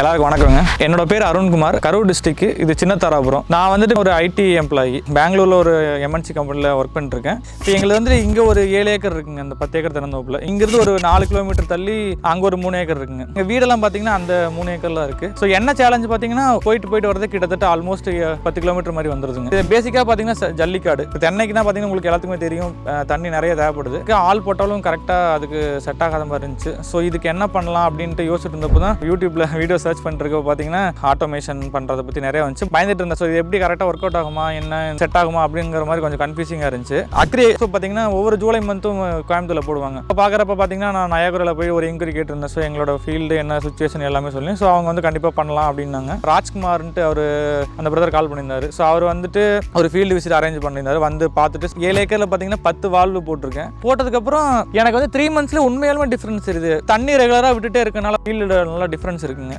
எல்லாருக்கும் வணக்கங்க. என்னோட பேர் அருண்குமார், கரூர் டிஸ்ட்ரிக்ட், இது சின்னத்தாராபுரம். நான் வந்துட்டு ஒரு ஐடி எம்ப்ளாயி, பெங்களூரில் ஒரு எம்என்சி கம்பெனியில் ஒர்க் பண்ணிருக்கேன். இப்போ எங்களுக்கு வந்துட்டு இங்கே ஒரு 7 ஏக்கர் இருக்குங்க, அந்த 10 ஏக்கர் திறந்தோப்பில். இங்கிருந்து ஒரு 4 கிலோமீட்டர் தள்ளி அங்கே ஒரு 3 ஏக்கர் இருக்குங்க. எங்கள் வீடெல்லாம் பார்த்தீங்கன்னா அந்த 3 ஏக்கர்லாம் இருக்குது. ஸோ என்ன சேலஞ்ச் பார்த்தீங்கன்னா போயிட்டு வரது கிட்டத்தட்ட ஆல்மோஸ்ட் 10 கிலோமீட்டர் மாதிரி வந்துருதுங்க. இது பேசிக்காக பார்த்தீங்கன்னா ஜல்லிக்காடு. இப்போ தென்னைக்குன்னா பார்த்தீங்கன்னா உங்களுக்கு எல்லாத்துக்குமே தெரியும், தண்ணி நிறைய தேவைப்படுது. ஆள் போட்டாலும் கரெக்டாக அதுக்கு செட் ஆகாத மாதிரி இருந்துச்சு. ஸோ இதுக்கு என்ன பண்ணலாம் அப்படின்ட்டு யோசிச்சுட்டு இருந்தப்போ தான் யூடியூப்ல வீடியோ சர்ச் பண்ணிருக்க பார்த்தீங்கன்னா ஆட்டோமேஷன் பண்ணுறதை பற்றி நிறைய வந்துச்சு. பயந்துட்டு இருந்தேன். ஸோ இது எப்படி கரெக்டாக ஒர்க் அவுட் ஆகுமா, என்ன செட் ஆகுமா அப்படிங்கிற மாதிரி கொஞ்சம் கன்ஃபியூசிங்காக இருந்துச்சு. அக்ரி ஸோ பார்த்தீங்கன்னா ஒவ்வொரு ஜூலை மந்த்தும் கோயம்புத்தூர்ல போடுவாங்க. இப்போ பார்க்குறப்ப பார்த்தீங்கன்னா நான் நயாகுராவில் போய் ஒரு என்கொயரி கேட்டிருந்தேன். ஸோ எங்களோட ஃபீல்டு என்ன சுச்சுவேஷன் எல்லாமே சொல்லி, ஸோ அவங்க வந்து கண்டிப்பாக பண்ணலாம் அப்படின்னாங்க. ராஜ்குமார்ன்ட்டு அவர் அந்த பிரதர் கால் பண்ணியிருந்தாரு. ஸோ அவர் வந்துட்டு ஒரு ஃபீல்டு விசிட் அரேஞ்ச் பண்ணியிருந்தாரு. வந்து பார்த்துட்டு 7 ஏக்கரில் பார்த்தீங்கன்னா 10 வால்வு போட்டிருக்கேன். போட்டதுக்கப்புறம் எனக்கு வந்து 3 மந்த்ஸ்ல உண்மையாலுமே டிஃப்ரென்ஸ் இருக்குது. தண்ணி ரெகுலராக விட்டுட்டே இருக்கனால ஃபீல்டு நல்லா டிஃப்ரென்ஸ் இருக்குங்க.